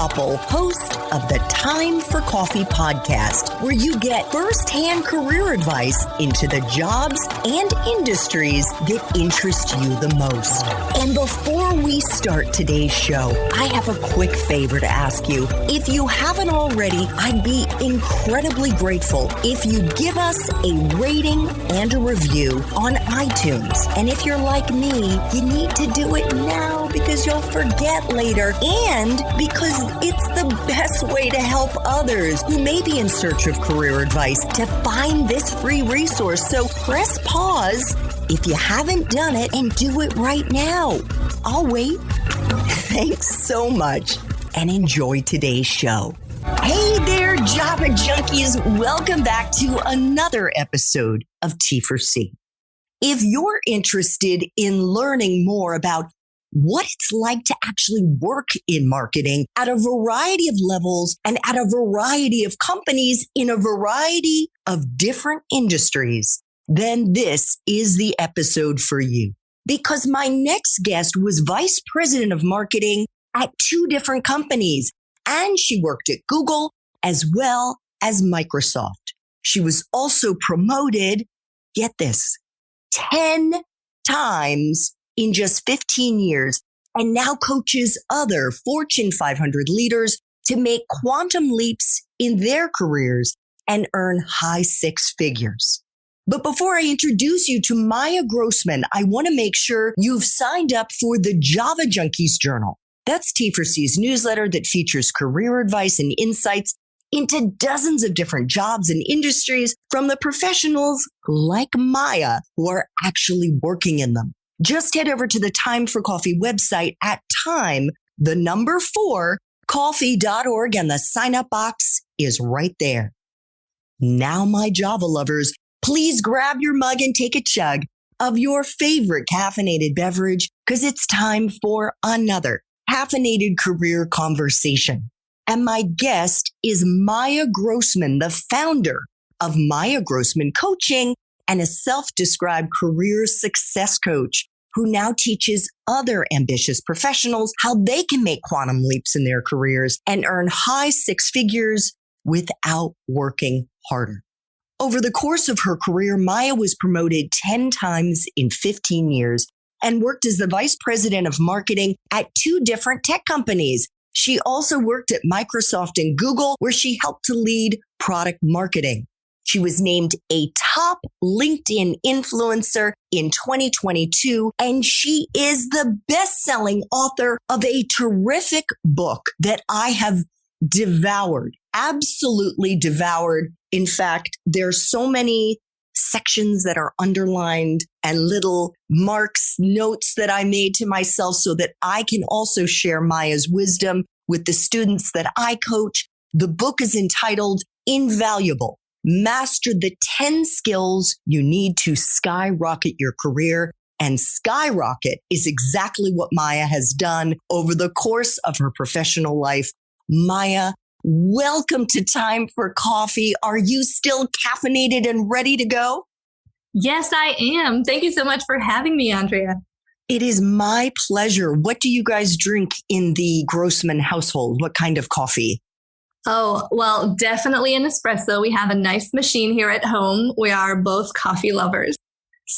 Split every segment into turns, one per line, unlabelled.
Koppel, host of the Time for Coffee podcast, where you get firsthand career advice into the jobs and industries that interest you the most. And before we start today's show, I have a quick favor to ask you. If you haven't already, I'd be incredibly grateful if you give us a rating and a review on iTunes. And if you're like me, you need to do it now because you'll forget later and because it's the best way to help others who may be in search of career advice to find this free resource. So press pause if you haven't done it and do it right now. I'll wait. Thanks so much and enjoy today's show. Hey there, Java Junkies. Welcome back to another episode of T4C. If you're interested in learning more about what it's like to actually work in marketing at a variety of levels and at a variety of companies in a variety of different industries, then this is the episode for you. Because my next guest was vice president of marketing at two different companies, and she worked at Google as well as Microsoft. She was also promoted, get this, 10 times in just 15 years, and now coaches other Fortune 500 leaders to make quantum leaps in their careers and earn high six figures. But before I introduce you to Maya Grossman, I want to make sure you've signed up for the Java Junkies Journal. That's T4C's newsletter that features career advice and insights into dozens of different jobs and industries from the professionals like Maya who are actually working in them. Just head over to the Time for Coffee website at time4coffee.org and the sign-up box is right there. Now, my Java lovers, please grab your mug and take a chug of your favorite caffeinated beverage because it's time for another caffeinated career conversation. And my guest is Maya Grossman, the founder of Maya Grossman Coaching and a self-described career success coach who now teaches other ambitious professionals how they can make quantum leaps in their careers and earn high six figures without working harder. Over the course of her career, Maya was promoted 10 times in 15 years and worked as the vice president of marketing at two different tech companies. She also worked at Microsoft and Google, where she helped to lead product marketing. She was named a top LinkedIn influencer in 2022, and she is the best-selling author of a terrific book that I have devoured, absolutely devoured. In fact, there's so many sections that are underlined and little marks, notes that I made to myself so that I can also share Maya's wisdom with the students that I coach. The book is entitled Invaluable: Master the 10 Skills You Need to Skyrocket Your Career. And skyrocket is exactly what Maya has done over the course of her professional life. Maya, welcome to Time for Coffee. Are you still caffeinated and ready to go?
Yes, I am. Thank you so much for having me, Andrea.
It is my pleasure. What do you guys drink in the Grossman household? What kind of coffee?
Oh, well, definitely an espresso. We have a nice machine here at home. We are both coffee lovers.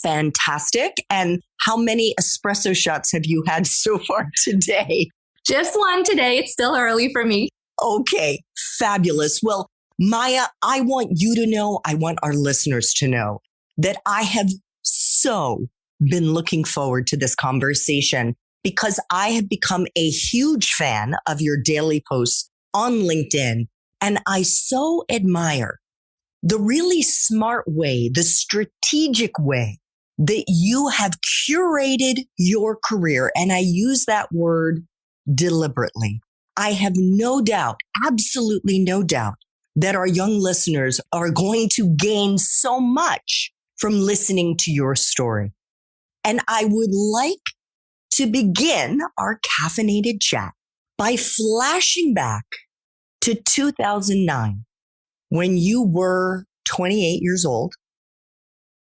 Fantastic. And how many espresso shots have you had so far today?
Just one today. It's still early for me.
Okay, fabulous. Well, Maya, I want you to know, I want our listeners to know that I have so been looking forward to this conversation because I have become a huge fan of your daily posts on LinkedIn. And I so admire the really smart way, the strategic way that you have curated your career. And I use that word deliberately. I have no doubt, absolutely no doubt, that our young listeners are going to gain so much from listening to your story. And I would like to begin our caffeinated chat by flashing back to 2009, when you were 28 years old.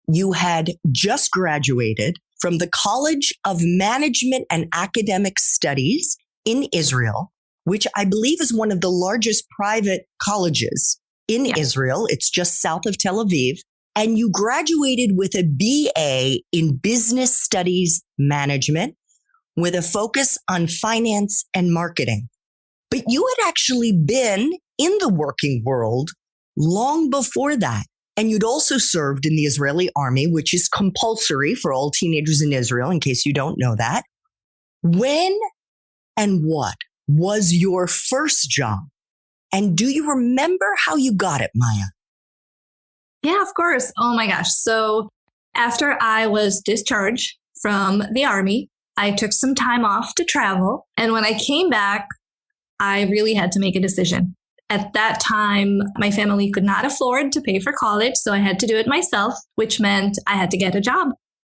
You had just graduated from the College of Management and Academic Studies in Israel, which I believe is one of the largest private colleges in Israel. It's just south of Tel Aviv. And you graduated with a BA in Business Studies Management with a focus on finance and marketing. But you had actually been in the working world long before that. And you'd also served in the Israeli army, which is compulsory for all teenagers in Israel, in case you don't know that. When and what was your first job? And do you remember how you got it, Maya?
Yeah, of course. Oh my gosh. So after I was discharged from the army, I took some time off to travel. And when I came back, I really had to make a decision. At that time, my family could not afford to pay for college, so I had to do it myself, which meant I had to get a job.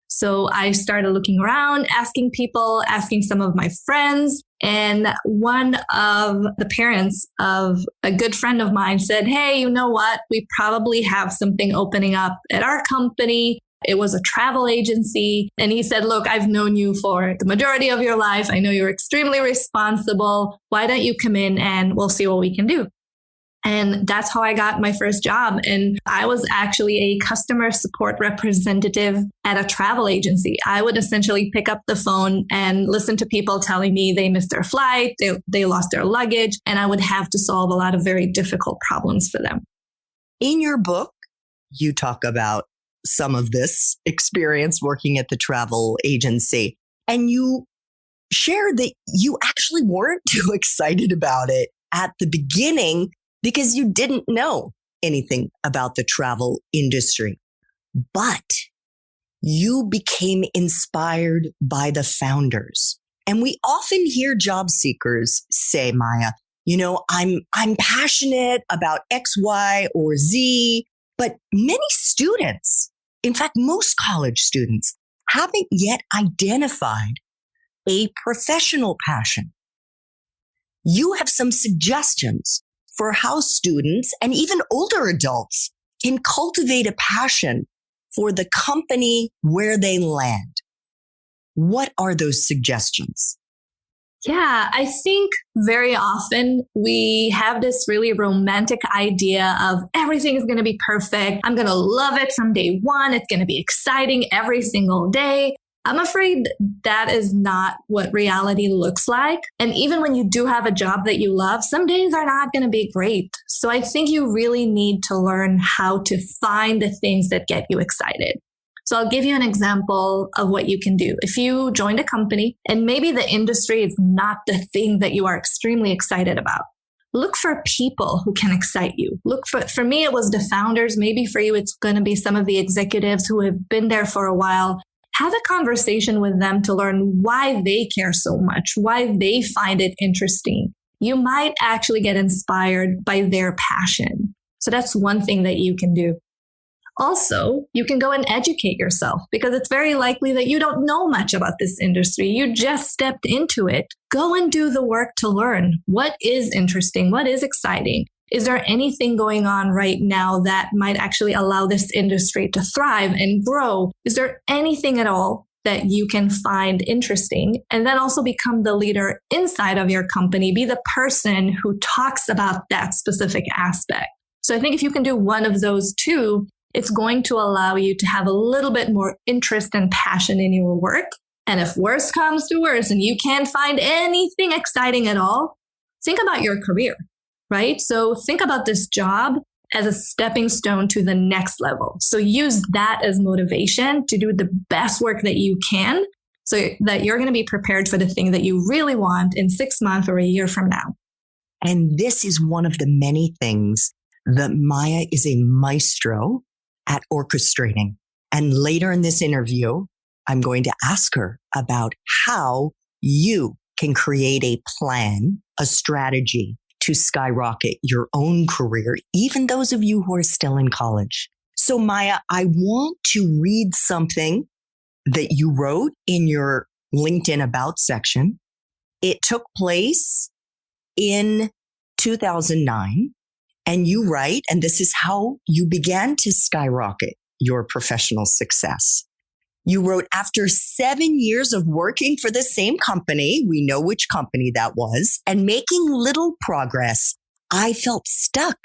So I started looking around, asking people, asking some of my friends. And one of the parents of a good friend of mine said, hey, you know what? We probably have something opening up at our company. It was a travel agency. And he said, look, I've known you for the majority of your life. I know you're extremely responsible. Why don't you come in and we'll see what we can do? And that's how I got my first job. And I was actually a customer support representative at a travel agency. I would essentially pick up the phone and listen to people telling me they missed their flight, they lost their luggage, and I would have to solve a lot of very difficult problems for them.
In your book, you talk about some of this experience working at the travel agency, and you shared that you actually weren't too excited about it at the beginning because you didn't know anything about the travel industry. But you became inspired by the founders. And we often hear job seekers say, Maya, you know, I'm passionate about X, Y, or Z, but many students, in fact, most college students, haven't yet identified a professional passion. You have some suggestions for how students and even older adults can cultivate a passion for the company where they land. What are those suggestions?
Yeah, I think very often we have this really romantic idea of everything is going to be perfect. I'm going to love it from day one. It's going to be exciting every single day. I'm afraid that is not what reality looks like. And even when you do have a job that you love, some days are not going to be great. So I think you really need to learn how to find the things that get you excited. So I'll give you an example of what you can do. If you joined a company and maybe the industry is not the thing that you are extremely excited about, look for people who can excite you. Look for me, it was the founders. Maybe for you, it's going to be some of the executives who have been there for a while. Have a conversation with them to learn why they care so much, why they find it interesting. You might actually get inspired by their passion. So that's one thing that you can do. Also, you can go and educate yourself because it's very likely that you don't know much about this industry. You just stepped into it. Go and do the work to learn what is interesting, what is exciting. Is there anything going on right now that might actually allow this industry to thrive and grow? Is there anything at all that you can find interesting? And then also become the leader inside of your company. Be the person who talks about that specific aspect. So I think if you can do one of those two, it's going to allow you to have a little bit more interest and passion in your work. And if worse comes to worse and you can't find anything exciting at all, think about your career. Right? So think about this job as a stepping stone to the next level. So use that as motivation to do the best work that you can so that you're going to be prepared for the thing that you really want in 6 months or a year from now.
And this is one of the many things that Maya is a maestro at orchestrating. And later in this interview, I'm going to ask her about how you can create a plan, a strategy to skyrocket your own career, even those of you who are still in college. So Maya, I want to read something that you wrote in your LinkedIn About section. It took place in 2009, and you write, and this is how you began to skyrocket your professional success. You wrote, after 7 years of working for the same company, we know which company that was, and making little progress, I felt stuck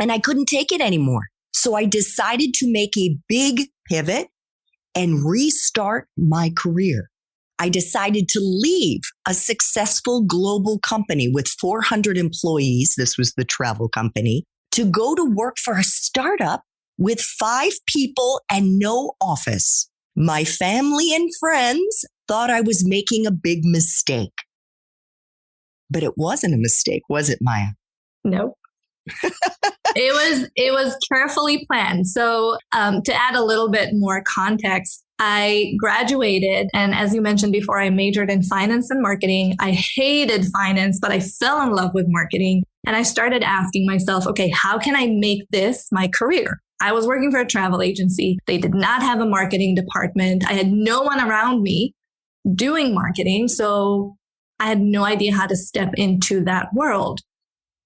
and I couldn't take it anymore. So I decided to make a big pivot and restart my career. I decided to leave a successful global company with 400 employees. This was the travel company, to go to work for a startup with 5 people and no office. My family and friends thought I was making a big mistake. But it wasn't a mistake, was it, Maya?
Nope. It was carefully planned. So to add a little bit more context, I graduated, and as you mentioned before, I majored in finance and marketing. I hated finance, but I fell in love with marketing. And I started asking myself, okay, how can I make this my career? I was working for a travel agency. They did not have a marketing department. I had no one around me doing marketing. So I had no idea how to step into that world.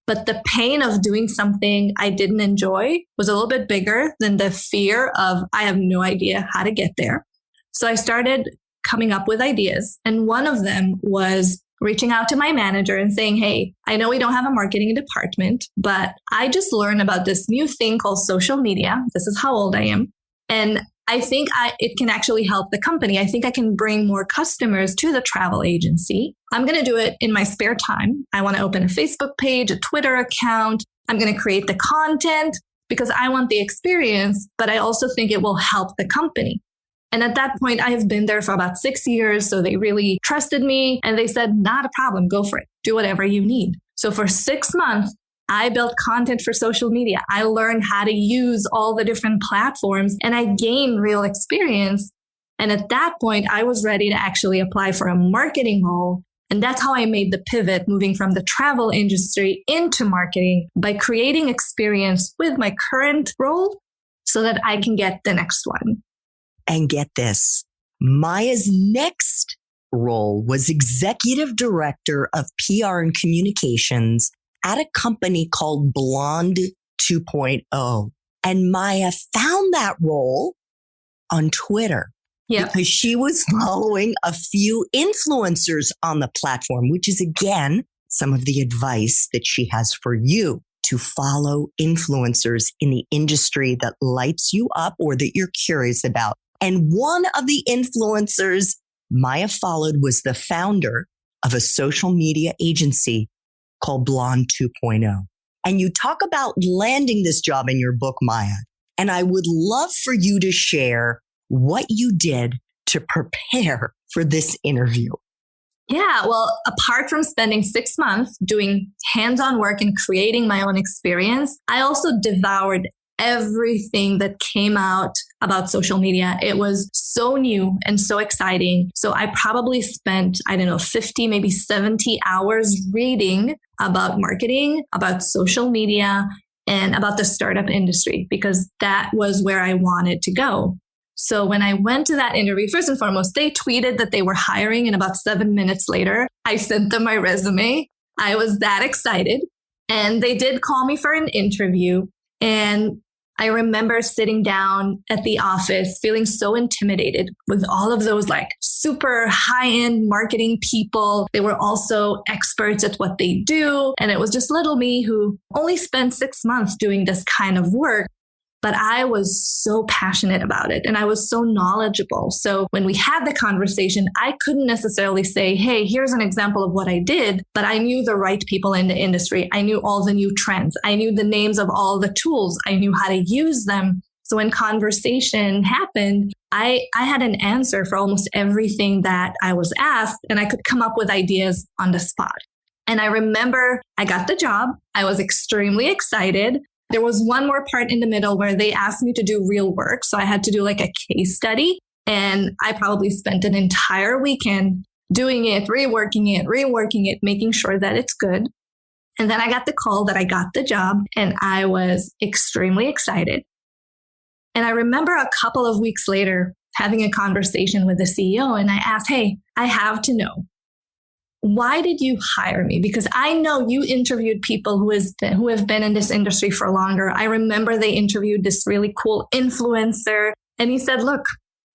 But the pain of doing something I didn't enjoy was a little bit bigger than the fear of I have no idea how to get there. So I started coming up with ideas. And one of them was reaching out to my manager and saying, hey, I know we don't have a marketing department, but I just learned about this new thing called social media. This is how old I am. And I think it can actually help the company. I think I can bring more customers to the travel agency. I'm going to do it in my spare time. I want to open a Facebook page, a Twitter account. I'm going to create the content because I want the experience, but I also think it will help the company. And at that point, I have been there for about 6 years. So they really trusted me and they said, not a problem, go for it. Do whatever you need. So for 6 months, I built content for social media. I learned how to use all the different platforms and I gained real experience. And at that point, I was ready to actually apply for a marketing role. And that's how I made the pivot, moving from the travel industry into marketing by creating experience with my current role so that I can get the next one.
And get this, Maya's next role was executive director of PR and communications at a company called Blonde 2.0. And Maya found that role on Twitter because she was following a few influencers on the platform, which is, again, some of the advice that she has for you to follow influencers in the industry that lights you up or that you're curious about. And one of the influencers Maya followed was the founder of a social media agency called Blonde 2.0. And you talk about landing this job in your book, Maya. And I would love for you to share what you did to prepare for this interview.
Yeah, well, apart from spending 6 months doing hands-on work and creating my own experience, I also devoured everything that came out about social media. It was so new and so exciting. So I probably spent, 50, maybe 70 hours reading about marketing, about social media, and about the startup industry, because that was where I wanted to go. So when I went to that interview, first and foremost, they tweeted that they were hiring, and about 7 minutes later, I sent them my resume. I was that excited. And they did call me for an interview. And I remember sitting down at the office feeling so intimidated with all of those like super high-end marketing people. They were also experts at what they do. And it was just little me who only spent 6 months doing this kind of work. But I was so passionate about it and I was so knowledgeable. So when we had the conversation, I couldn't necessarily say, hey, here's an example of what I did, but I knew the right people in the industry. I knew all the new trends. I knew the names of all the tools. I knew how to use them. So when conversation happened, I had an answer for almost everything that I was asked, and I could come up with ideas on the spot. And I remember I got the job. I was extremely excited. There was one more part in the middle where they asked me to do real work. So I had to do like a case study. And I probably spent an entire weekend doing it, reworking it, making sure that it's good. And then I got the call that I got the job and I was extremely excited. And I remember a couple of weeks later having a conversation with the CEO and I asked, hey, I have to know, why did you hire me? Because I know you interviewed people who have been in this industry for longer. I remember they interviewed this really cool influencer. And he said, look,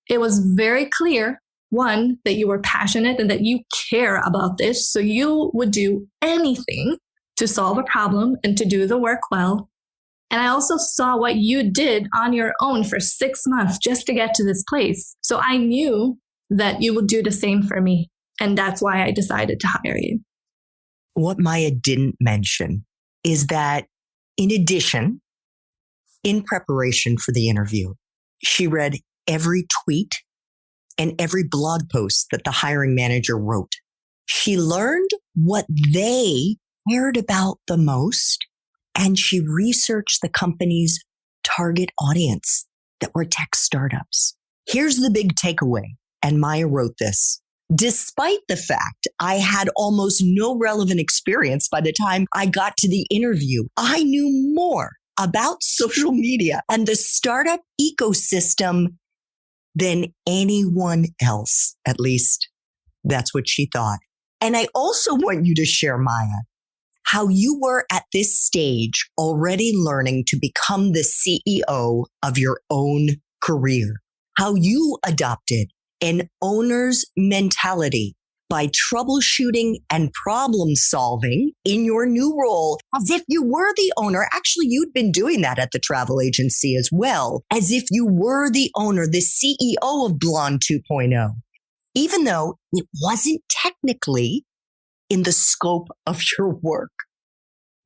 it was very clear, one, that you were passionate and that you care about this. So you would do anything to solve a problem and to do the work well. And I also saw what you did on your own for 6 months just to get to this place. So I knew that you would do the same for me. And that's why I decided to hire you.
What Maya didn't mention is that in addition, in preparation for the interview, she read every tweet and every blog post that the hiring manager wrote. She learned what they cared about the most, and she researched the company's target audience that were tech startups. Here's the big takeaway, and Maya wrote this. Despite the fact I had almost no relevant experience by the time I got to the interview, I knew more about social media and the startup ecosystem than anyone else. At least that's what she thought. And I also want you to share, Maya, how you were at this stage already learning to become the CEO of your own career, how you adopted an owner's mentality by troubleshooting and problem solving in your new role as if you were the owner. Actually, you'd been doing that at the travel agency as well, as if you were the owner, the CEO of Blonde 2.0, even though it wasn't technically in the scope of your work.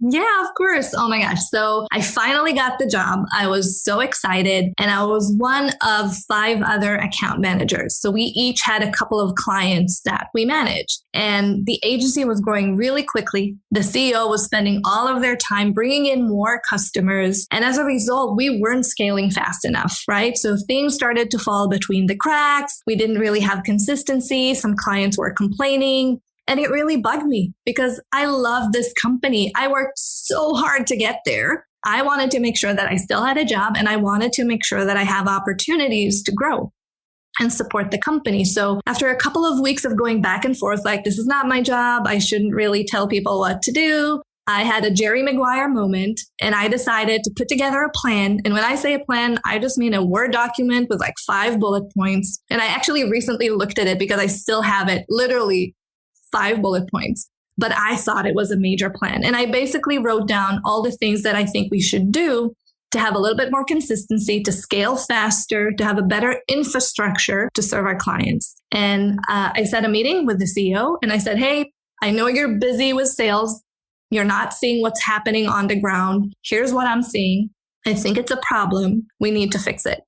Yeah, of course. Oh my gosh. So I finally got the job. I was so excited. And I was one of 5 other account managers. So we each had a couple of clients that we managed. And the agency was growing really quickly. The CEO was spending all of their time bringing in more customers. And as a result, we weren't scaling fast enough, right? So things started to fall between the cracks. We didn't really have consistency. Some clients were complaining. And it really bugged me because I love this company. I worked so hard to get there. I wanted to make sure that I still had a job, and I wanted to make sure that I have opportunities to grow and support the company. So after a couple of weeks of going back and forth, like, this is not my job, I shouldn't really tell people what to do, I had a Jerry Maguire moment, and I decided to put together a plan. And when I say a plan, I just mean a Word document with like 5 bullet points. And I actually recently looked at it because I still have it, literally 5 bullet points, but I thought it was a major plan. And I basically wrote down all the things that I think we should do to have a little bit more consistency, to scale faster, to have a better infrastructure to serve our clients. And I set a meeting with the CEO and I said, hey, I know you're busy with sales. You're not seeing what's happening on the ground. Here's what I'm seeing. I think it's a problem. We need to fix it.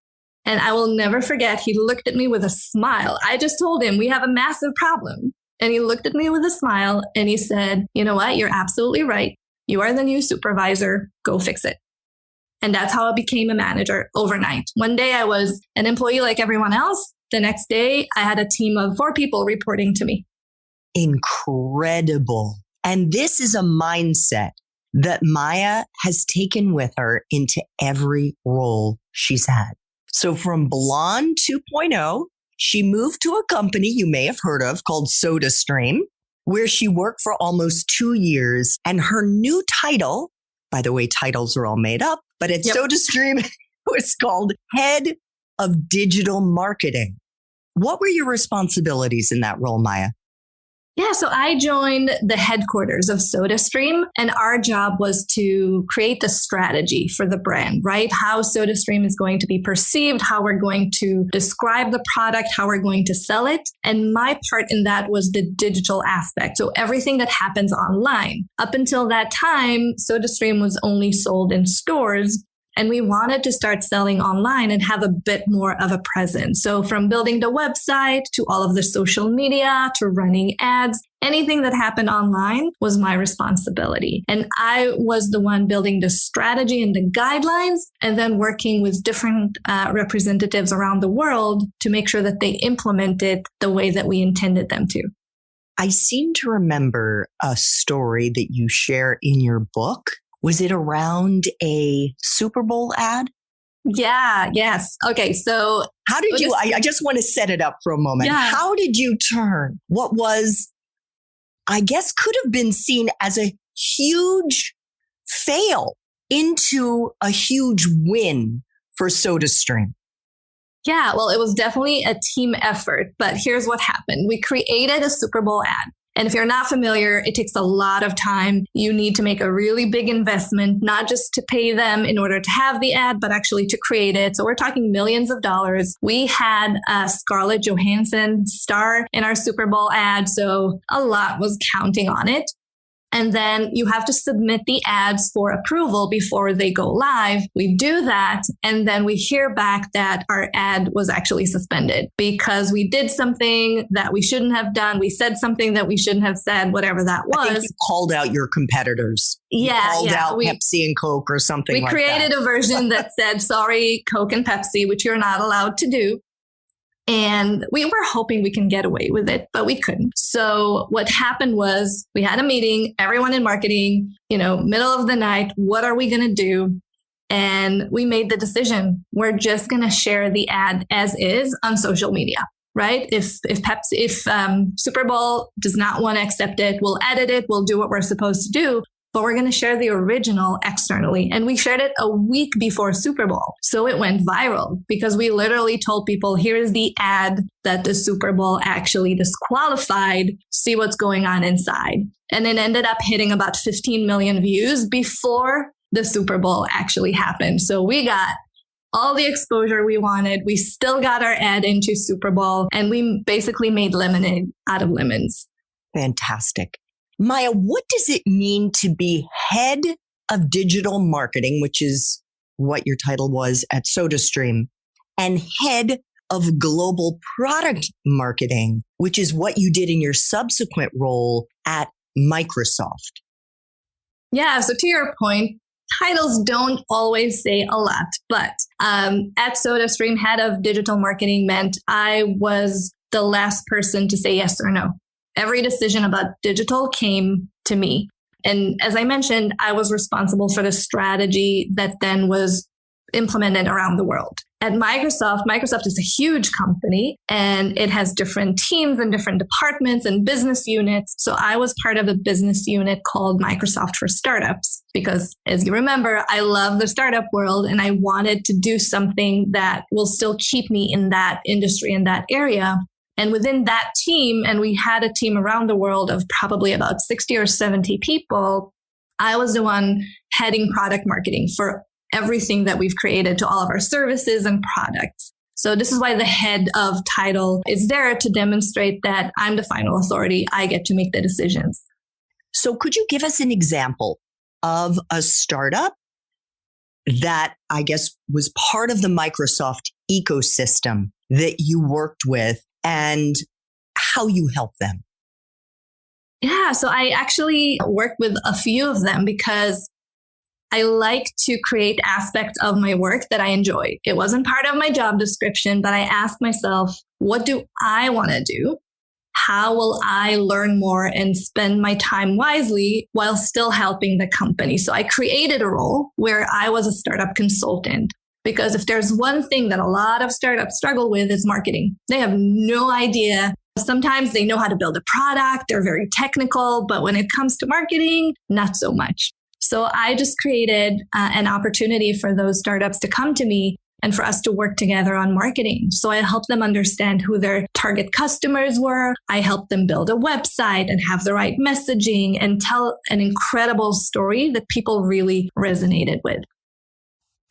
And I will never forget, he looked at me with a smile. I just told him we have a massive problem. And he looked at me with a smile and he said, you know what? You're absolutely right. You are the new supervisor. Go fix it. And that's how I became a manager overnight. One day I was an employee like everyone else. The next day I had a team of 4 people reporting to me.
Incredible. And this is a mindset that Maya has taken with her into every role she's had. So from Blonde 2.0, she moved to a company you may have heard of called SodaStream, where she worked for almost 2 years. And her new title, by the way, titles are all made up, but at SodaStream, was called Head of Digital Marketing. What were your responsibilities in that role, Maya?
Yeah, so I joined the headquarters of SodaStream, and our job was to create the strategy for the brand, right? How SodaStream is going to be perceived, how we're going to describe the product, how we're going to sell it. And my part in that was the digital aspect. So everything that happens online. Up until that time, SodaStream was only sold in stores. And we wanted to start selling online and have a bit more of a presence. So from building the website to all of the social media to running ads, anything that happened online was my responsibility. And I was the one building the strategy and the guidelines and then working with different representatives around the world to make sure that they implemented the way that we intended them to.
I seem to remember a story that you share in your book. Was it around a Super Bowl ad?
Yeah, yes. Okay, so
how did you, I just want to set it up for a moment. Yeah. How did you turn what was, I guess, could have been seen as a huge fail into a huge win for SodaStream?
Yeah, well, it was definitely a team effort, but here's what happened. We created a Super Bowl ad. And if you're not familiar, it takes a lot of time. You need to make a really big investment, not just to pay them in order to have the ad, but actually to create it. So we're talking millions of dollars. We had a Scarlett Johansson star in our Super Bowl ad, so a lot was counting on it. And then you have to submit the ads for approval before they go live. We do that. And then we hear back that our ad was actually suspended because we did something that we shouldn't have done. We said something that we shouldn't have said, whatever that was.
I think you called out your competitors. You called out Pepsi and Coke or something like that.
We created a version that said, sorry, Coke and Pepsi, which you're not allowed to do. And we were hoping we can get away with it, but we couldn't. So what happened was we had a meeting, everyone in marketing, middle of the night, what are we going to do? And we made the decision. We're just going to share the ad as is on social media, right? If Super Bowl does not want to accept it, we'll edit it. We'll do what we're supposed to do. But we're going to share the original externally. And we shared it a week before Super Bowl. So it went viral because we literally told people, here's the ad that the Super Bowl actually disqualified. See what's going on inside. And it ended up hitting about 15 million views before the Super Bowl actually happened. So we got all the exposure we wanted. We still got our ad into Super Bowl, and we basically made lemonade out of lemons.
Fantastic. Maya, what does it mean to be head of digital marketing, which is what your title was at SodaStream, and head of global product marketing, which is what you did in your subsequent role at Microsoft?
Yeah, so to your point, titles don't always say a lot, but at SodaStream, head of digital marketing meant I was the last person to say yes or no. Every decision about digital came to me. And as I mentioned, I was responsible for the strategy that then was implemented around the world. At Microsoft is a huge company and it has different teams and different departments and business units. So I was part of a business unit called Microsoft for Startups because, as you remember, I love the startup world and I wanted to do something that will still keep me in that industry, in that area. And within that team, and we had a team around the world of probably about 60 or 70 people, I was the one heading product marketing for everything that we've created to all of our services and products. So this is why the head of title is there to demonstrate that I'm the final authority. I get to make the decisions.
So could you give us an example of a startup that I guess was part of the Microsoft ecosystem that you worked with and how you help them?
Yeah, so I actually work with a few of them because I like to create aspects of my work that I enjoy. It wasn't part of my job description, but I asked myself, what do I want to do? How will I learn more and spend my time wisely while still helping the company? So I created a role where I was a startup consultant. Because if there's one thing that a lot of startups struggle with, is marketing. They have no idea. Sometimes they know how to build a product. They're very technical, but when it comes to marketing, not so much. So I just created an opportunity for those startups to come to me and for us to work together on marketing. So I helped them understand who their target customers were. I helped them build a website and have the right messaging and tell an incredible story that people really resonated with.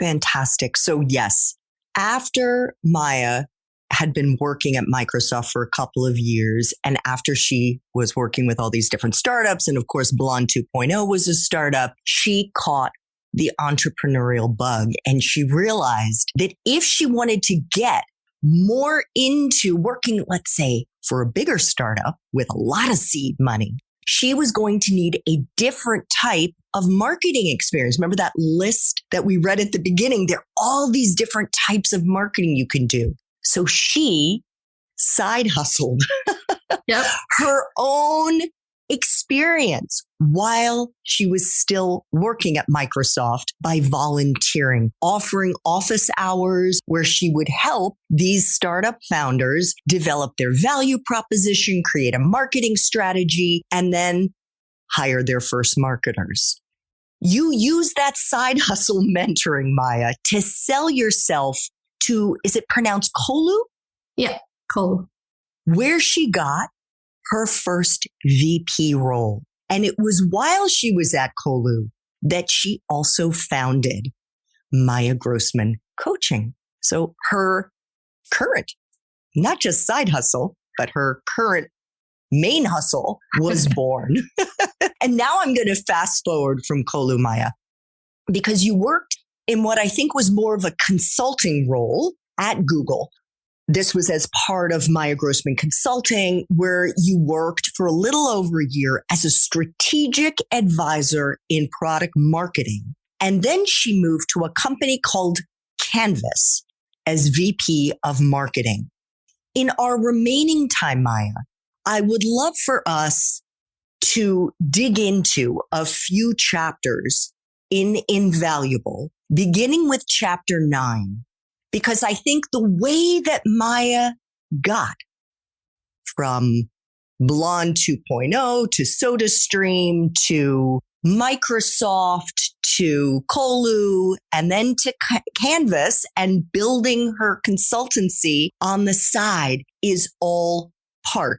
Fantastic. So yes, after Maya had been working at Microsoft for a couple of years, and after she was working with all these different startups, and of course, Blonde 2.0 was a startup, she caught the entrepreneurial bug. And she realized that if she wanted to get more into working, let's say, for a bigger startup with a lot of seed money, she was going to need a different type of marketing experience. Remember that list that we read at the beginning? There are all these different types of marketing you can do. So she side hustled her own experience while she was still working at Microsoft by volunteering, offering office hours where she would help these startup founders develop their value proposition, create a marketing strategy, and then hire their first marketers. You use that side hustle mentoring, Maya, to sell yourself to, is it pronounced Kolu?
Yeah, cool.
Where she got her first VP role. And it was while she was at Kolu that she also founded Maya Grossman Coaching. So her current, not just side hustle, but her current main hustle was born. And now I'm going to fast forward from Kolu, Maya, because you worked in what I think was more of a consulting role at Google. This was as part of Maya Grossman Consulting, where you worked for a little over a year as a strategic advisor in product marketing. And then she moved to a company called Canvas as VP of marketing. In our remaining time, Maya, I would love for us to dig into a few chapters in Invaluable, beginning with chapter 9. Because I think the way that Maya got from Blonde 2.0 to SodaStream to Microsoft to Kolu and then to Canvas and building her consultancy on the side is all part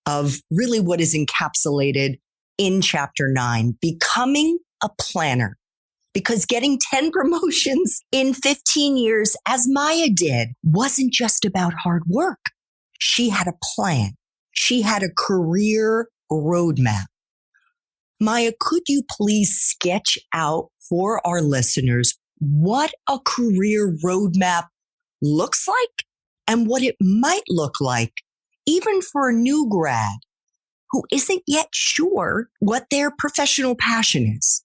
of really what is encapsulated in chapter 9, becoming a planner. Because getting 10 promotions in 15 years, as Maya did, wasn't just about hard work. She had a plan. She had a career roadmap. Maya, could you please sketch out for our listeners what a career roadmap looks like and what it might look like, even for a new grad who isn't yet sure what their professional passion is?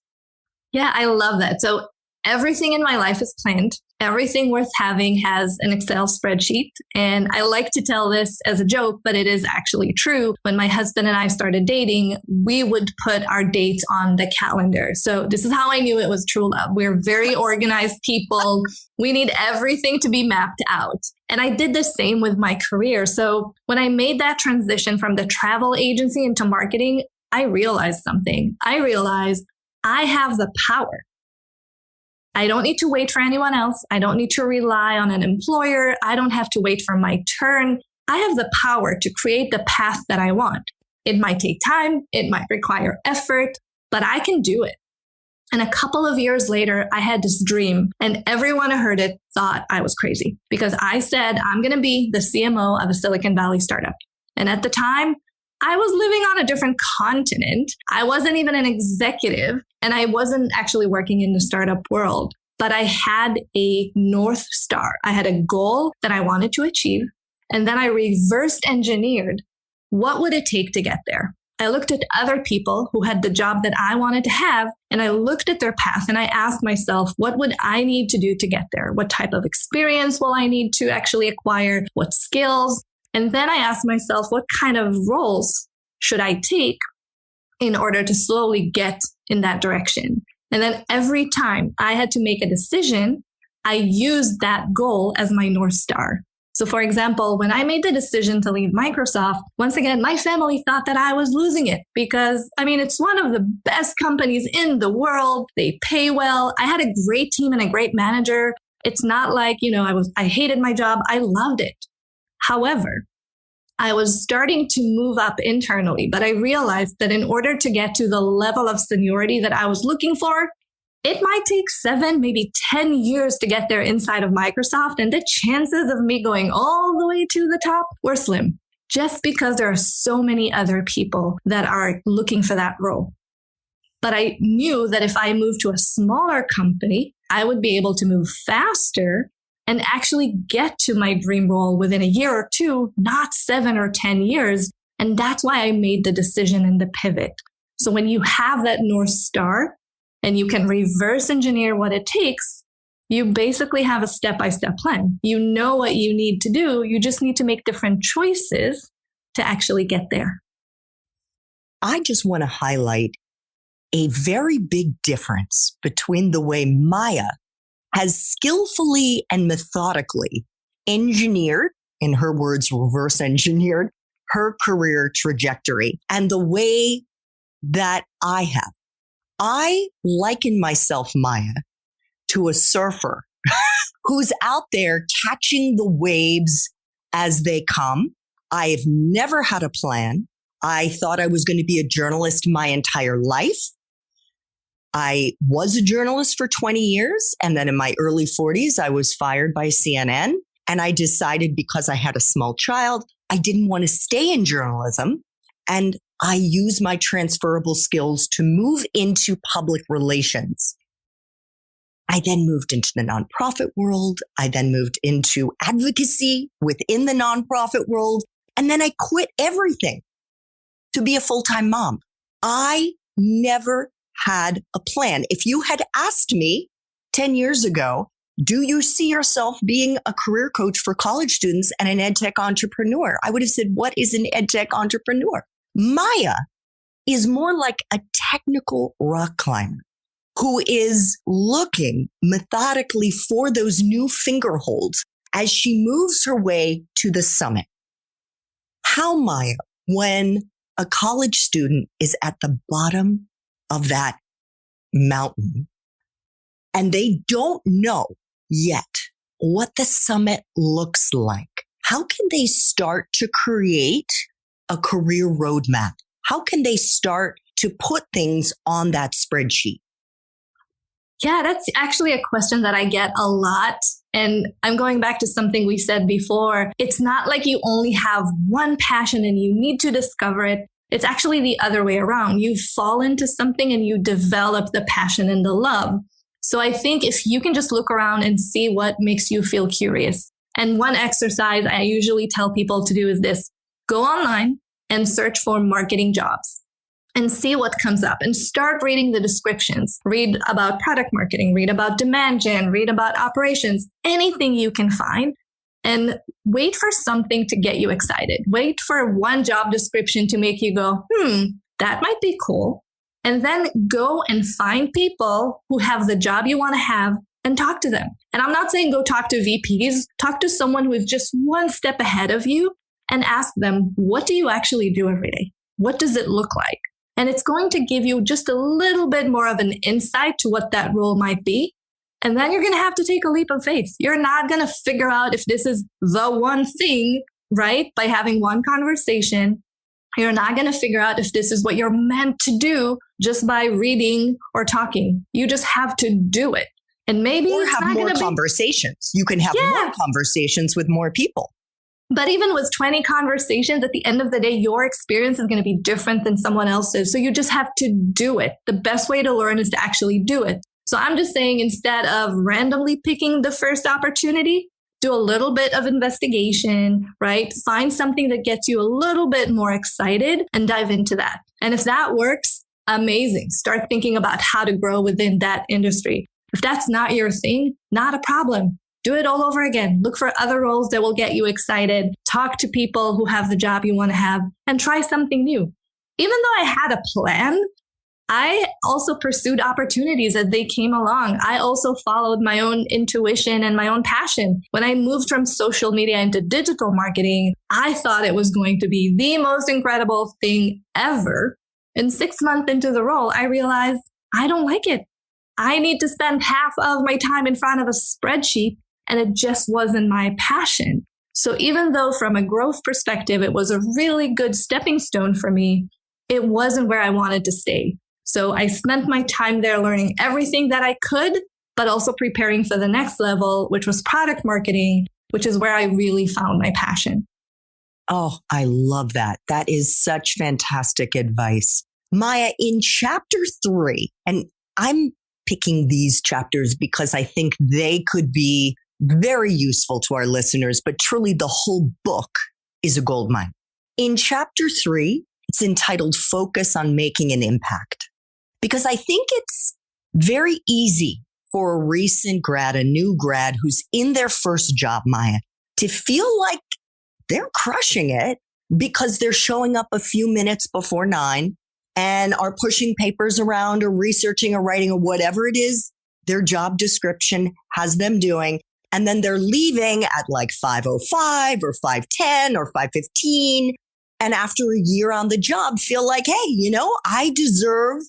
Yeah, I love that. So everything in my life is planned. Everything worth having has an Excel spreadsheet. And I like to tell this as a joke, but it is actually true. When my husband and I started dating, we would put our dates on the calendar. So this is how I knew it was true love. We're very organized people. We need everything to be mapped out. And I did the same with my career. So when I made that transition from the travel agency into marketing, I realized something. I realized I have the power. I don't need to wait for anyone else. I don't need to rely on an employer. I don't have to wait for my turn. I have the power to create the path that I want. It might take time. It might require effort, but I can do it. And a couple of years later, I had this dream and everyone who heard it thought I was crazy because I said, I'm going to be the CMO of a Silicon Valley startup. And at the time, I was living on a different continent. I wasn't even an executive and I wasn't actually working in the startup world, but I had a North Star. I had a goal that I wanted to achieve. And then I reverse engineered what would it take to get there. I looked at other people who had the job that I wanted to have, and I looked at their path and I asked myself, what would I need to do to get there? What type of experience will I need to actually acquire? What skills? And then I asked myself, what kind of roles should I take in order to slowly get in that direction? And then every time I had to make a decision, I used that goal as my North Star. So for example, when I made the decision to leave Microsoft, once again, my family thought that I was losing it because, it's one of the best companies in the world. They pay well. I had a great team and a great manager. It's not like, I hated my job. I loved it. However, I was starting to move up internally, but I realized that in order to get to the level of seniority that I was looking for, it might take 7, maybe 10 years to get there inside of Microsoft. And the chances of me going all the way to the top were slim, just because there are so many other people that are looking for that role. But I knew that if I moved to a smaller company, I would be able to move faster and actually get to my dream role within a year or two, not 7 or 10 years. And that's why I made the decision and the pivot. So when you have that North Star and you can reverse engineer what it takes, you basically have a step-by-step plan. You know what you need to do. You just need to make different choices to actually get there.
I just want to highlight a very big difference between the way Maya has skillfully and methodically engineered, in her words, reverse engineered her career trajectory, and the way that I have. I liken myself, Maya, to a surfer who's out there catching the waves as they come. I've never had a plan. I thought I was going to be a journalist my entire life. I was a journalist for 20 years. And then in my early 40s, I was fired by CNN. And I decided because I had a small child, I didn't want to stay in journalism. And I used my transferable skills to move into public relations. I then moved into the nonprofit world. I then moved into advocacy within the nonprofit world. And then I quit everything to be a full-time mom. I never had a plan. If you had asked me 10 years ago, do you see yourself being a career coach for college students and an edtech entrepreneur? I would have said, what is an edtech entrepreneur? Maya is more like a technical rock climber who is looking methodically for those new finger holds as she moves her way to the summit. How, Maya, when a college student is at the bottom of that mountain and they don't know yet what the summit looks like, how can they start to create a career roadmap? How can they start to put things on that spreadsheet?
Yeah, that's actually a question that I get a lot. And I'm going back to something we said before. It's not like you only have one passion and you need to discover it. It's actually the other way around. You fall into something and you develop the passion and the love. So I think if you can just look around and see what makes you feel curious. And one exercise I usually tell people to do is this: go online and search for marketing jobs and see what comes up and start reading the descriptions. Read about product marketing, read about demand gen, read about operations, anything you can find, and wait for something to get you excited. Wait for one job description to make you go, that might be cool. And then go and find people who have the job you want to have and talk to them. And I'm not saying go talk to VPs, talk to someone who is just one step ahead of you and ask them, what do you actually do every day? What does it look like? And it's going to give you just a little bit more of an insight to what that role might be. And then you're going to have to take a leap of faith. You're not going to figure out if this is the one thing, right? By having one conversation. You're not going to figure out if this is what you're meant to do just by reading or talking. You just have to do it. And maybe
or
it's
have
not
more
gonna
conversations. You can have more conversations with more people.
But even with 20 conversations, at the end of the day, your experience is going to be different than someone else's. So you just have to do it. The best way to learn is to actually do it. So I'm just saying, instead of randomly picking the first opportunity, do a little bit of investigation, right? Find something that gets you a little bit more excited and dive into that. And if that works, amazing. Start thinking about how to grow within that industry. If that's not your thing, not a problem. Do it all over again. Look for other roles that will get you excited. Talk to people who have the job you want to have and try something new. Even though I had a plan, I also pursued opportunities as they came along. I also followed my own intuition and my own passion. When I moved from social media into digital marketing, I thought it was going to be the most incredible thing ever. And 6 months into the role, I realized I don't like it. I need to spend half of my time in front of a spreadsheet, and it just wasn't my passion. So even though from a growth perspective, it was a really good stepping stone for me, it wasn't where I wanted to stay. So I spent my time there learning everything that I could, but also preparing for the next level, which was product marketing, which is where I really found my passion.
Oh, I love that. That is such fantastic advice. Maya, in chapter 3, and I'm picking these chapters because I think they could be very useful to our listeners, but truly the whole book is a goldmine. In chapter 3, it's entitled Focus on Making an Impact, because I think it's very easy for a recent grad, a new grad who's in their first job, Maya, to feel like they're crushing it because they're showing up a few minutes before 9 and are pushing papers around or researching or writing or whatever it is their job description has them doing. And then they're leaving at like 5:05 or 5:10 or 5:15. And after a year on the job, feel like, hey, I deserve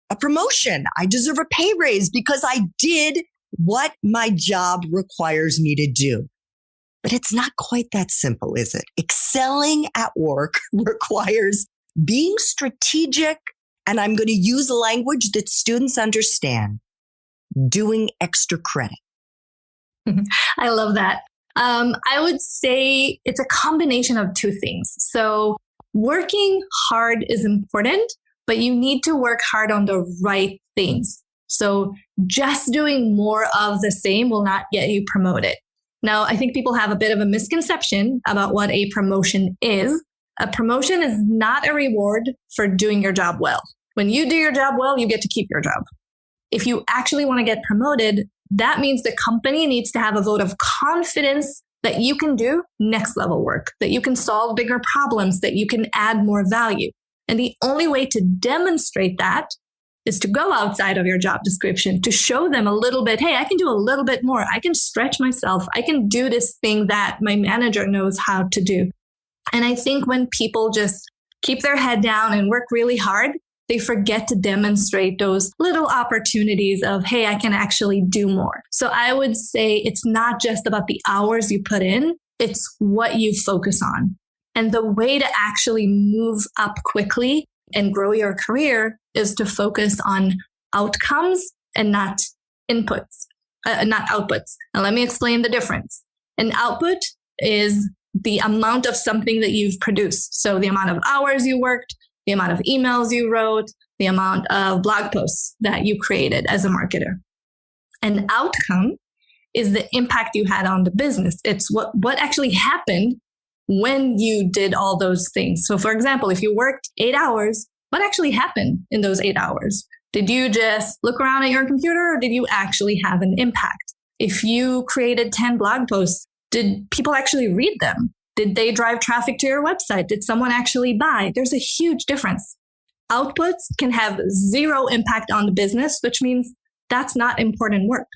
a promotion. I deserve a pay raise because I did what my job requires me to do. But it's not quite that simple, is it? Excelling at work requires being strategic, and I'm going to use a language that students understand, doing extra credit.
I love that. I would say it's a combination of two things. So working hard is important, but you need to work hard on the right things. So just doing more of the same will not get you promoted. Now, I think people have a bit of a misconception about what a promotion is. A promotion is not a reward for doing your job well. When you do your job well, you get to keep your job. If you actually want to get promoted, that means the company needs to have a vote of confidence that you can do next level work, that you can solve bigger problems, that you can add more value. And the only way to demonstrate that is to go outside of your job description, to show them a little bit, hey, I can do a little bit more. I can stretch myself. I can do this thing that my manager knows how to do. And I think when people just keep their head down and work really hard, they forget to demonstrate those little opportunities of, hey, I can actually do more. So I would say it's not just about the hours you put in, it's what you focus on. And the way to actually move up quickly and grow your career is to focus on outcomes and not outputs. Now, let me explain the difference. An output is the amount of something that you've produced. So the amount of hours you worked, the amount of emails you wrote, the amount of blog posts that you created as a marketer. An outcome is the impact you had on the business. It's what actually happened when you did all those things. So for example, if you worked 8 hours, what actually happened in those 8 hours? Did you just look around at your computer or did you actually have an impact? If you created 10 blog posts, did people actually read them? Did they drive traffic to your website? Did someone actually buy? There's a huge difference. Outputs can have zero impact on the business, which means that's not important work.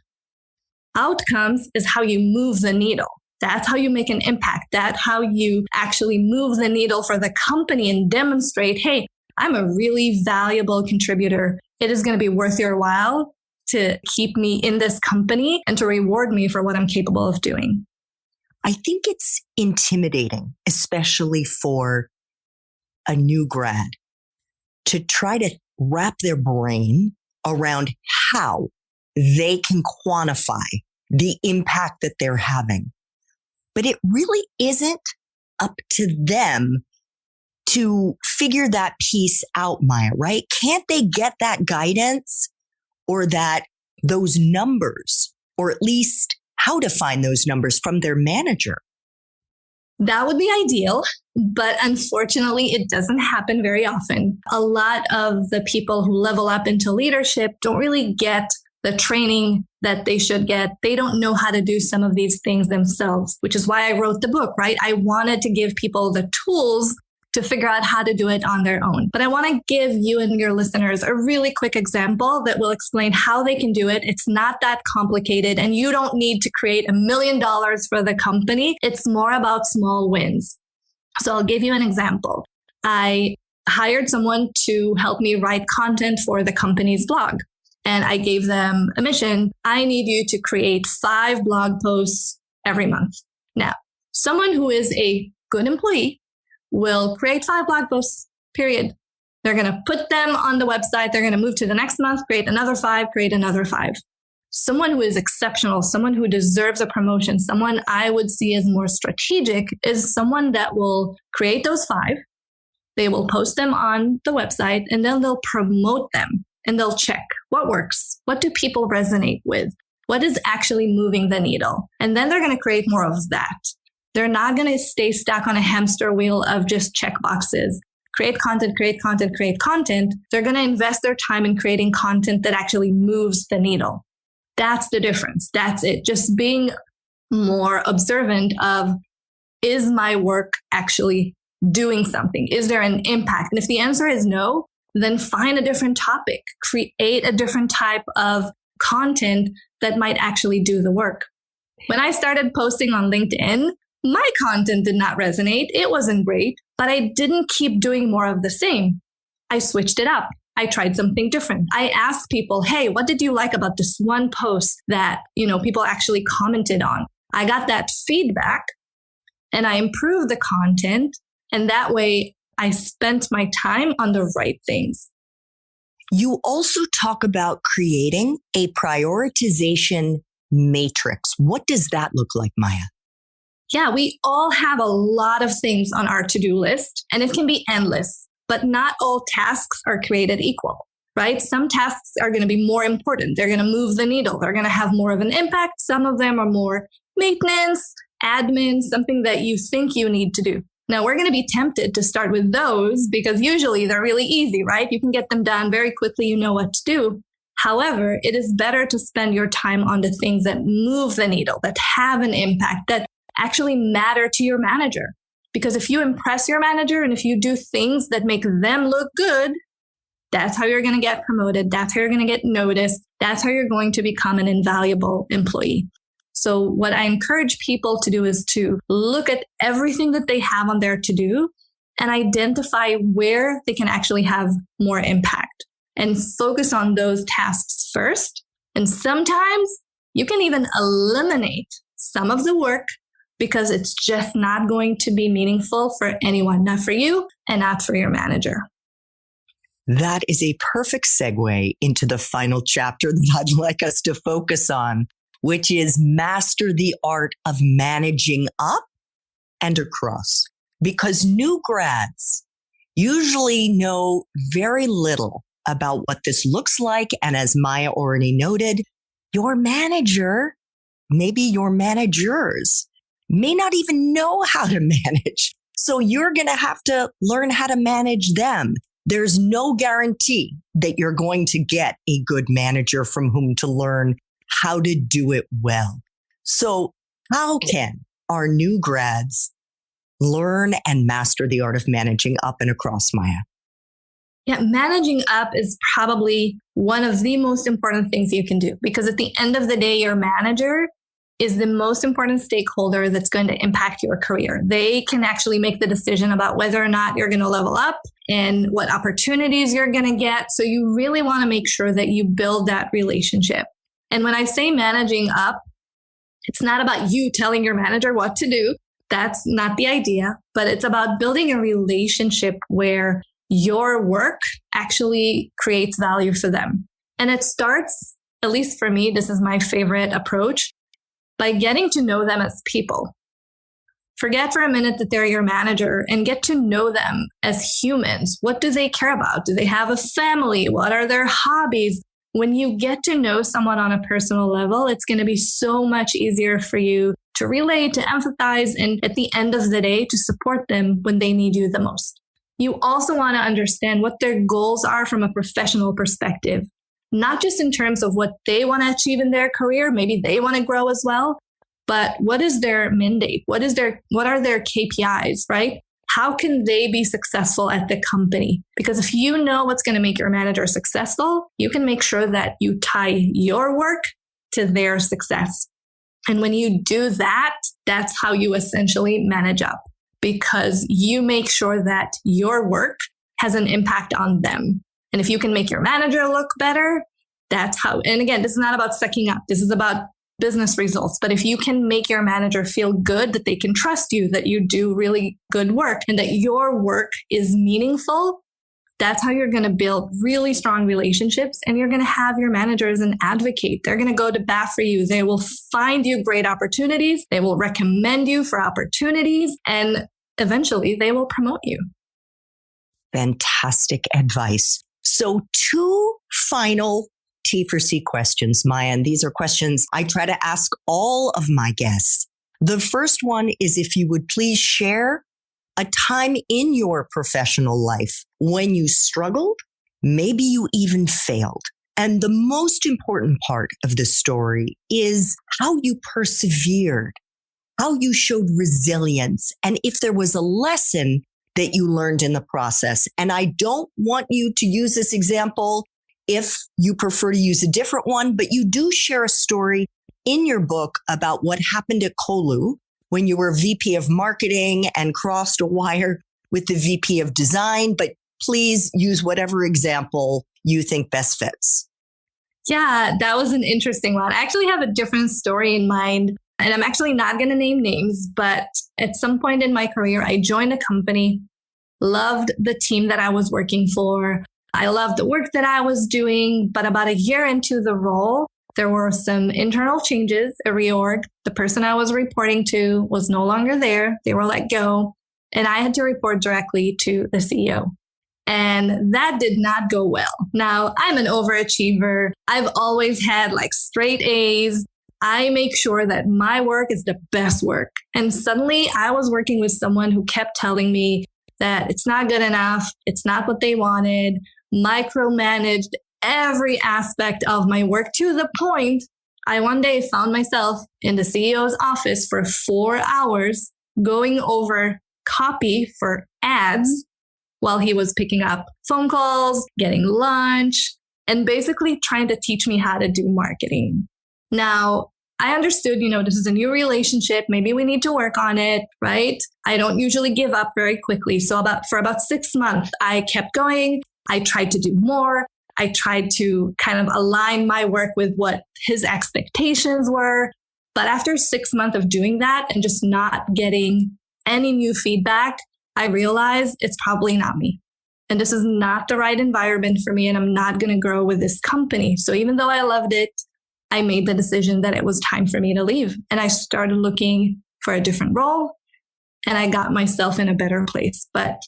Outcomes is how you move the needle. That's how you make an impact. That's how you actually move the needle for the company and demonstrate, hey, I'm a really valuable contributor. It is going to be worth your while to keep me in this company and to reward me for what I'm capable of doing.
I think it's intimidating, especially for a new grad, to try to wrap their brain around how they can quantify the impact that they're having. But it really isn't up to them to figure that piece out, Maya, right? Can't they get that guidance or those numbers, or at least how to find those numbers from their manager?
That would be ideal, but unfortunately, it doesn't happen very often. A lot of the people who level up into leadership don't really get the training that they should get. They don't know how to do some of these things themselves, which is why I wrote the book, right? I wanted to give people the tools to figure out how to do it on their own. But I want to give you and your listeners a really quick example that will explain how they can do it. It's not that complicated, and you don't need to create $1 million for the company. It's more about small wins. So I'll give you an example. I hired someone to help me write content for the company's blog. And I gave them a mission. I need you to create 5 blog posts every month. Now, someone who is a good employee will create 5 blog posts, period. They're going to put them on the website. They're going to move to the next month, create another 5, create another 5. Someone who is exceptional, someone who deserves a promotion, someone I would see as more strategic is someone that will create those 5. They will post them on the website and then they'll promote them and they'll check what works. What do people resonate with? What is actually moving the needle? And then they're going to create more of that. They're not going to stay stuck on a hamster wheel of just check boxes. Create content, create content, create content. They're going to invest their time in creating content that actually moves the needle. That's the difference. That's it. Just being more observant of, is my work actually doing something? Is there an impact? And if the answer is no, then find a different topic. Create a different type of content that might actually do the work. When I started posting on LinkedIn, my content did not resonate. It wasn't great, but I didn't keep doing more of the same. I switched it up. I tried something different. I asked people, hey, what did you like about this one post that, people actually commented on? I got that feedback and I improved the content. And that way I spent my time on the right things.
You also talk about creating a prioritization matrix. What does that look like, Maya?
Yeah, we all have a lot of things on our to-do list, and it can be endless, but not all tasks are created equal, right? Some tasks are going to be more important. They're going to move the needle. They're going to have more of an impact. Some of them are more maintenance, admin, something that you think you need to do. Now, we're going to be tempted to start with those because usually they're really easy, right? You can get them done very quickly. You know what to do. However, it is better to spend your time on the things that move the needle, that have an impact, that actually matter to your manager. Because if you impress your manager and if you do things that make them look good, that's how you're going to get promoted. That's how you're going to get noticed. That's how you're going to become an invaluable employee. So what I encourage people to do is to look at everything that they have on their to-do and identify where they can actually have more impact and focus on those tasks first. And sometimes you can even eliminate some of the work because it's just not going to be meaningful for anyone, not for you and not for your manager.
That is a perfect segue into the final chapter that I'd like us to focus on, which is master the art of managing up and across. Because new grads usually know very little about what this looks like. And as Maya already noted, your manager, maybe your managers, may not even know how to manage. So you're going to have to learn how to manage them. There's no guarantee that you're going to get a good manager from whom to learn how to do it well. So how can our new grads learn and master the art of managing up and across, Maya?
Yeah, managing up is probably one of the most important things you can do because at the end of the day, your manager is the most important stakeholder that's going to impact your career. They can actually make the decision about whether or not you're going to level up and what opportunities you're going to get. So you really want to make sure that you build that relationship. And when I say managing up, it's not about you telling your manager what to do. That's not the idea, but it's about building a relationship where your work actually creates value for them. And it starts, at least for me, this is my favorite approach, by getting to know them as people. Forget for a minute that they're your manager and get to know them as humans. What do they care about? Do they have a family? What are their hobbies? When you get to know someone on a personal level, it's going to be so much easier for you to relate, to empathize, and at the end of the day, to support them when they need you the most. You also want to understand what their goals are from a professional perspective, not just in terms of what they want to achieve in their career. Maybe they want to grow as well, but what is their mandate? What are their KPIs, right? How can they be successful at the company? Because if you know what's going to make your manager successful, you can make sure that you tie your work to their success. And when you do that, that's how you essentially manage up, because you make sure that your work has an impact on them. And if you can make your manager look better, that's how, and again, this is not about sucking up. This is about business results. But if you can make your manager feel good, that they can trust you, that you do really good work and that your work is meaningful, that's how you're going to build really strong relationships. And you're going to have your manager as an advocate. They're going to go to bat for you. They will find you great opportunities. They will recommend you for opportunities. And eventually they will promote you.
Fantastic advice. So 2 final T4C questions, Maya, and these are questions I try to ask all of my guests. The first one is if you would please share a time in your professional life when you struggled, maybe you even failed. And the most important part of the story is how you persevered, how you showed resilience, and if there was a lesson that you learned in the process. And I don't want you to use this example if you prefer to use a different one, but you do share a story in your book about what happened at Kolu when you were VP of marketing and crossed a wire with the VP of design, but please use whatever example you think best fits.
Yeah, that was an interesting one. I actually have a different story in mind, and I'm actually not going to name names, but at some point in my career, I joined a company, loved the team that I was working for. I loved the work that I was doing, but about a year into the role, there were some internal changes, a reorg. The person I was reporting to was no longer there. They were let go, and I had to report directly to the CEO. And that did not go well. Now, I'm an overachiever. I've always had like straight A's. I make sure that my work is the best work. And suddenly I was working with someone who kept telling me that it's not good enough. It's not what they wanted. Micromanaged every aspect of my work to the point I one day found myself in the CEO's office for 4 hours going over copy for ads while he was picking up phone calls, getting lunch, and basically trying to teach me how to do marketing. Now, I understood, this is a new relationship. Maybe we need to work on it, right? I don't usually give up very quickly. So for about 6 months, I kept going. I tried to do more. I tried to kind of align my work with what his expectations were. But after 6 months of doing that and just not getting any new feedback, I realized it's probably not me. And this is not the right environment for me. And I'm not going to grow with this company. So even though I loved it, I made the decision that it was time for me to leave. And I started looking for a different role. And I got myself in a better place. But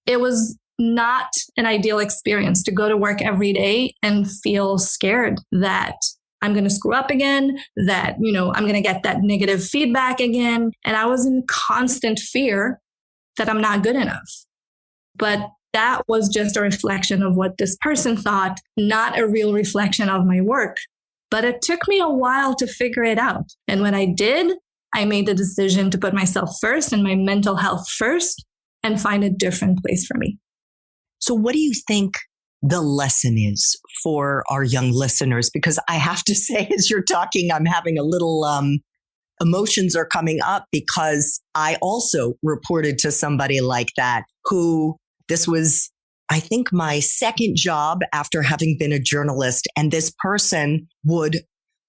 it was not an ideal experience to go to work every day and feel scared that I'm going to screw up again, that, I'm going to get that negative feedback again. And I was in constant fear that I'm not good enough. But that was just a reflection of what this person thought, not a real reflection of my work. But it took me a while to figure it out. And when I did, I made the decision to put myself first and my mental health first and find a different place for me.
So what do you think the lesson is for our young listeners? Because I have to say, as you're talking, I'm having a little emotions are coming up because I also reported to somebody like that who this was, I think, my second job after having been a journalist. And this person would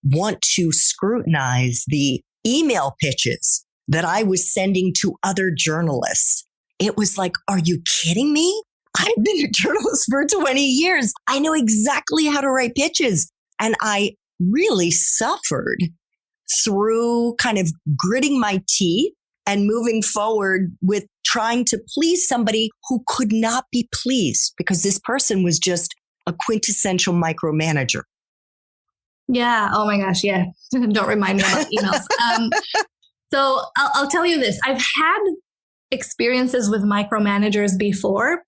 want to scrutinize the email pitches that I was sending to other journalists. It was like, are you kidding me? I've been a journalist for 20 years. I know exactly how to write pitches. And I really suffered through kind of gritting my teeth and moving forward with trying to please somebody who could not be pleased because this person was just a quintessential micromanager.
Yeah. Oh my gosh. Yeah. Don't remind me about emails. So I'll tell you this. I've had experiences with micromanagers before,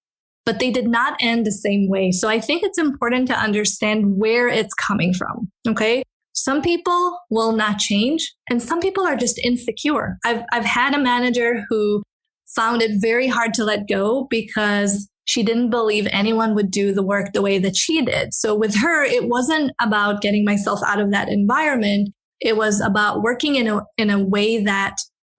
but they did not end the same way. So I think it's important to understand where it's coming from. Okay. Some people will not change and some people are just insecure. I've had a manager who found it very hard to let go because she didn't believe anyone would do the work the way that she did. So with her, it wasn't about getting myself out of that environment. It was about working in a way that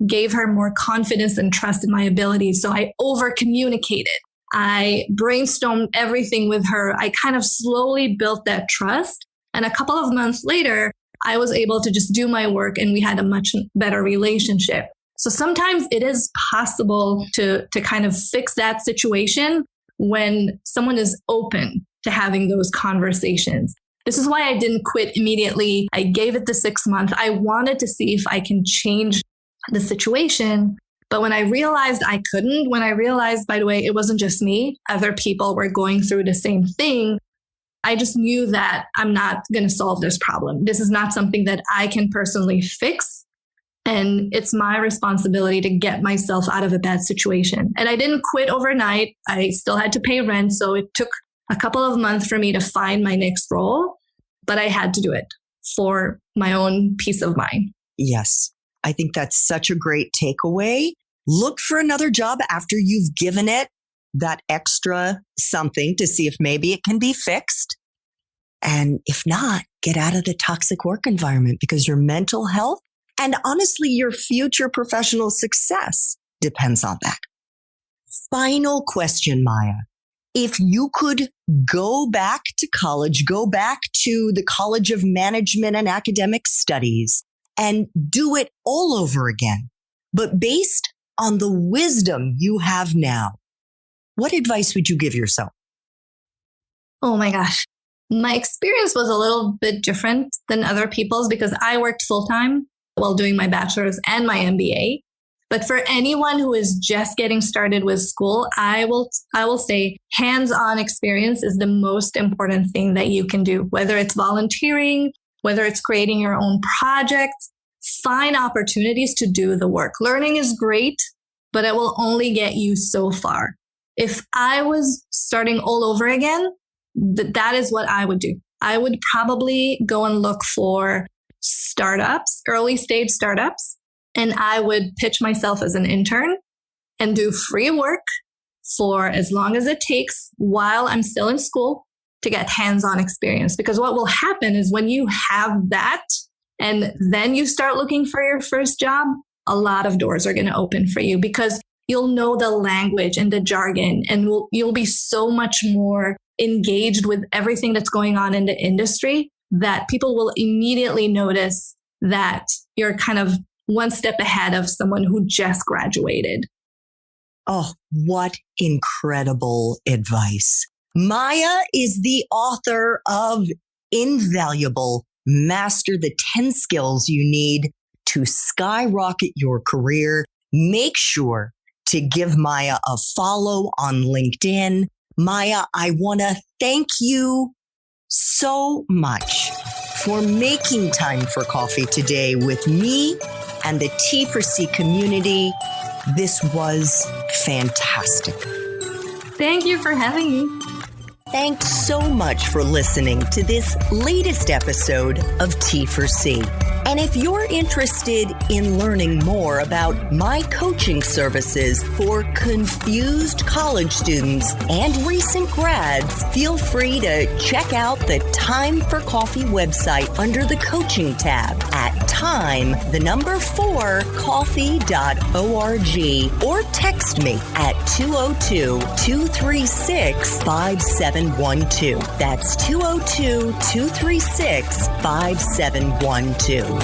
gave her more confidence and trust in my abilities. So I over communicated. I brainstormed everything with her. I kind of slowly built that trust. And a couple of months later, I was able to just do my work and we had a much better relationship. So sometimes it is possible to kind of fix that situation when someone is open to having those conversations. This is why I didn't quit immediately. I gave it the 6 months. I wanted to see if I can change the situation. But when I realized I couldn't, when I realized, by the way, it wasn't just me, other people were going through the same thing, I just knew that I'm not going to solve this problem. This is not something that I can personally fix. And it's my responsibility to get myself out of a bad situation. And I didn't quit overnight. I still had to pay rent. So it took a couple of months for me to find my next role, but I had to do it for my own peace of mind.
Yes. I think that's such a great takeaway. Look for another job after you've given it that extra something to see if maybe it can be fixed. And if not, get out of the toxic work environment because your mental health and honestly, your future professional success depends on that. final question, Maya. If you could go back to college, go back to the College of Management and Academic Studies and do it all over again, but based on the wisdom you have now, what advice would you give yourself?
Oh my gosh. My experience was a little bit different than other people's because I worked full-time while doing my bachelor's and my MBA. But for anyone who is just getting started with school, I will say hands-on experience is the most important thing that you can do, whether it's volunteering, whether it's creating your own projects. Find opportunities to do the work. Learning is great, but it will only get you so far. If I was starting all over again, that is what I would do. I would probably go and look for startups, early stage startups, and I would pitch myself as an intern and do free work for as long as it takes while I'm still in school to get hands-on experience. Because what will happen is when you have that and then you start looking for your first job, a lot of doors are going to open for you because you'll know the language and the jargon, and you'll be so much more engaged with everything that's going on in the industry that people will immediately notice that you're kind of one step ahead of someone who just graduated.
Oh, what incredible advice. Maya is the author of Invaluable: Master the 10 Skills You Need to Skyrocket Your Career. Make sure to give Maya a follow on LinkedIn. Maya, I want to thank you so much for making time for coffee today with me and the T4C community. This was fantastic.
Thank you for having me.
Thanks so much for listening to this latest episode of T4C. And if you're interested in learning more about my coaching services for confused college students and recent grads, feel free to check out the Time for Coffee website under the coaching tab at time4coffee.org or text me at 202-236-5712. That's 202-236-5712.